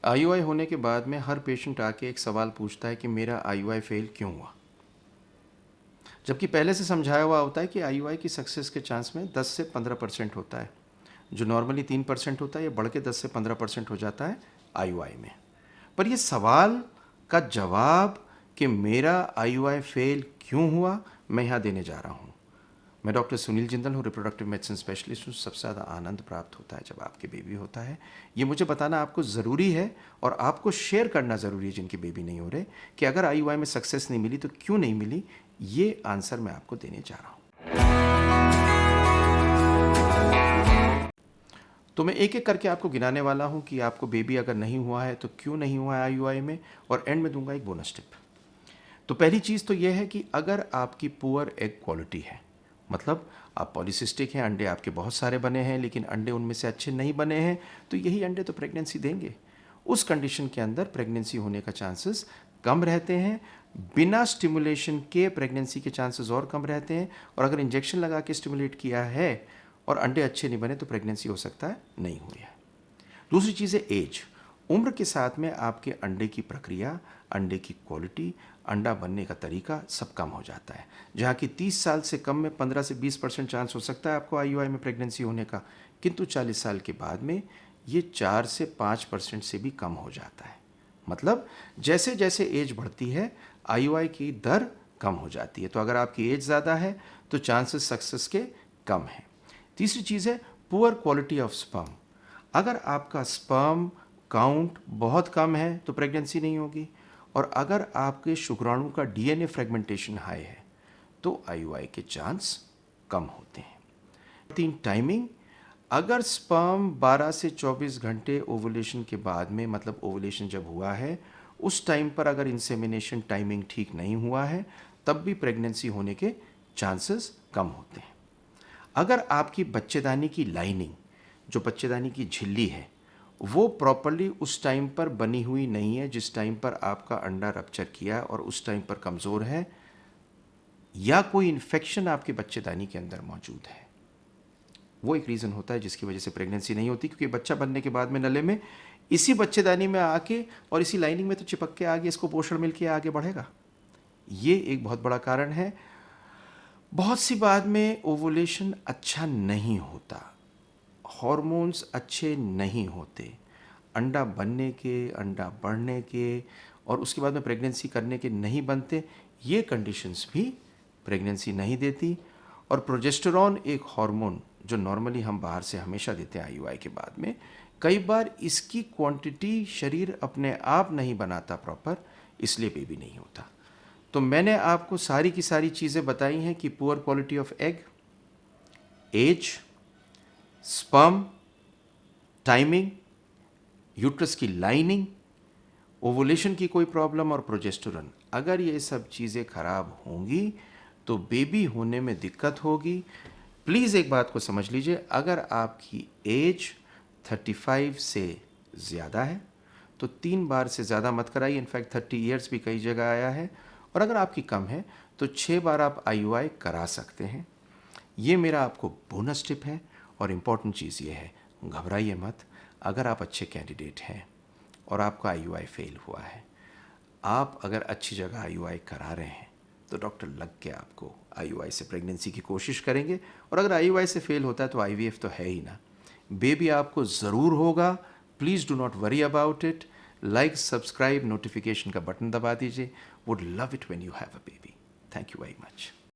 IUI होने के बाद में हर पेशेंट आके एक सवाल पूछता है कि मेरा आईयूआई फेल क्यों हुआ, जबकि पहले से समझाया हुआ होता है कि आईयूआई की सक्सेस के चांस में 10 से 15% होता है। जो नॉर्मली 3% होता है ये बढ़ के 10 से 15% हो जाता है आईयूआई में। पर ये सवाल का जवाब कि मेरा आईयूआई फेल क्यों हुआ, मैं यहाँ देने जा रहा हूँ। मैं डॉक्टर सुनील जिंदल हूँ, रिप्रोडक्टिव मेडिसिन स्पेशलिस्ट हूँ। सबसे ज़्यादा आनंद प्राप्त होता है जब आपके बेबी होता है। ये मुझे बताना आपको ज़रूरी है और आपको शेयर करना ज़रूरी है जिनकी बेबी नहीं हो रहे, कि अगर आईयूआई में सक्सेस नहीं मिली तो क्यों नहीं मिली। ये आंसर मैं आपको देने जा रहा हूँ। तो मैं एक एक करके आपको गिनाने वाला हूँ कि आपको बेबी अगर नहीं हुआ है तो क्यों नहीं हुआ है आईयूआई में, और एंड में दूंगा एक बोनस टिप। तो पहली चीज़ तो यह है कि अगर आपकी पुअर एग क्वालिटी है, मतलब आप पॉलीसिस्टिक हैं, अंडे आपके बहुत सारे बने हैं लेकिन अंडे उनमें से अच्छे नहीं बने हैं, तो यही अंडे तो प्रेगनेंसी देंगे। उस कंडीशन के अंदर प्रेगनेंसी होने का चांसेस कम रहते हैं। बिना स्टिमुलेशन के प्रेगनेंसी के चांसेस और कम रहते हैं, और अगर इंजेक्शन लगा के स्टिमुलेट किया है और अंडे अच्छे नहीं बने तो प्रेगनेंसी हो सकता है नहीं हुई है। दूसरी चीज़ है एज। उम्र के साथ में आपके अंडे की प्रक्रिया, अंडे की क्वालिटी, अंडा बनने का तरीका सब कम हो जाता है। जहाँ कि 30 साल से कम में 15 से 20% चांस हो सकता है आपको आईयूआई में प्रेगनेंसी होने का, किंतु 40 साल के बाद में ये 4 से 5% से भी कम हो जाता है। मतलब जैसे जैसे एज बढ़ती है आईयूआई की दर कम हो जाती है। तो अगर आपकी एज ज़्यादा है तो चांसेस सक्सेस के कम हैं। तीसरी चीज़ है पुअर क्वालिटी ऑफ स्पर्म। अगर आपका स्पर्म काउंट बहुत कम है तो प्रेगनेंसी नहीं होगी, और अगर आपके शुक्राणु का डीएनए फ्रेगमेंटेशन हाई है तो आईयूआई के चांस कम होते हैं। 3 टाइमिंग। अगर स्पर्म 12 से 24 घंटे ओवुलेशन के बाद में, मतलब ओवुलेशन जब हुआ है उस टाइम पर अगर इंसेमिनेशन टाइमिंग ठीक नहीं हुआ है तब भी प्रेगनेंसी होने के चांसेस कम होते हैं। अगर आपकी बच्चेदानी की लाइनिंग, जो बच्चेदानी की झिल्ली है, वो प्रॉपरली उस टाइम पर बनी हुई नहीं है जिस टाइम पर आपका अंडा रप्चर किया और उस टाइम पर कमज़ोर है, या कोई इन्फेक्शन आपके बच्चेदानी के अंदर मौजूद है, वो एक रीज़न होता है जिसकी वजह से प्रेगनेंसी नहीं होती। क्योंकि बच्चा बनने के बाद में नले में इसी बच्चेदानी में आके और इसी लाइनिंग में तो चिपक के आगे इसको पोषण मिल के आगे बढ़ेगा। ये एक बहुत बड़ा कारण है। बहुत सी बात में ओवुलेशन अच्छा नहीं होता, हॉर्मोन्स अच्छे नहीं होते, अंडा बनने के, अंडा बढ़ने के और उसके बाद में प्रेगनेंसी करने के नहीं बनते। ये कंडीशंस भी प्रेगनेंसी नहीं देती। और प्रोजेस्टेरॉन एक हार्मोन जो नॉर्मली हम बाहर से हमेशा देते हैं आईयूआई के बाद में, कई बार इसकी क्वांटिटी शरीर अपने आप नहीं बनाता प्रॉपर, इसलिए बेबी नहीं होता। तो मैंने आपको सारी की सारी चीज़ें बताई हैं कि poor quality of egg, age, sperm, timing, uterus की लाइनिंग, ओवुलेशन की कोई प्रॉब्लम और प्रोजेस्टेरोन, अगर ये सब चीज़ें खराब होंगी तो बेबी होने में दिक्कत होगी। प्लीज़ एक बात को समझ लीजिए, अगर आपकी एज 35 से ज़्यादा है तो 3 बार से ज़्यादा मत कराइए। इनफैक्ट 30 ईयर्स भी कई जगह आया है। और अगर आपकी कम है तो 6 बार आप आईयूआई करा सकते हैं। ये मेरा आपको बोनस टिप है। और इम्पॉर्टेंट चीज़ ये है, घबराइए मत। अगर आप अच्छे कैंडिडेट हैं और आपका आईयूआई फेल हुआ है, आप अगर अच्छी जगह आईयूआई करा रहे हैं तो डॉक्टर लग के आपको आईयूआई से प्रेगनेंसी की कोशिश करेंगे। और अगर आईयूआई से फेल होता है तो आईवीएफ तो है ही ना, बेबी आपको ज़रूर होगा। Please do not worry about it. Like, subscribe, notification का बटन दबा दीजिए। Would love it when you have a baby. Thank you very much.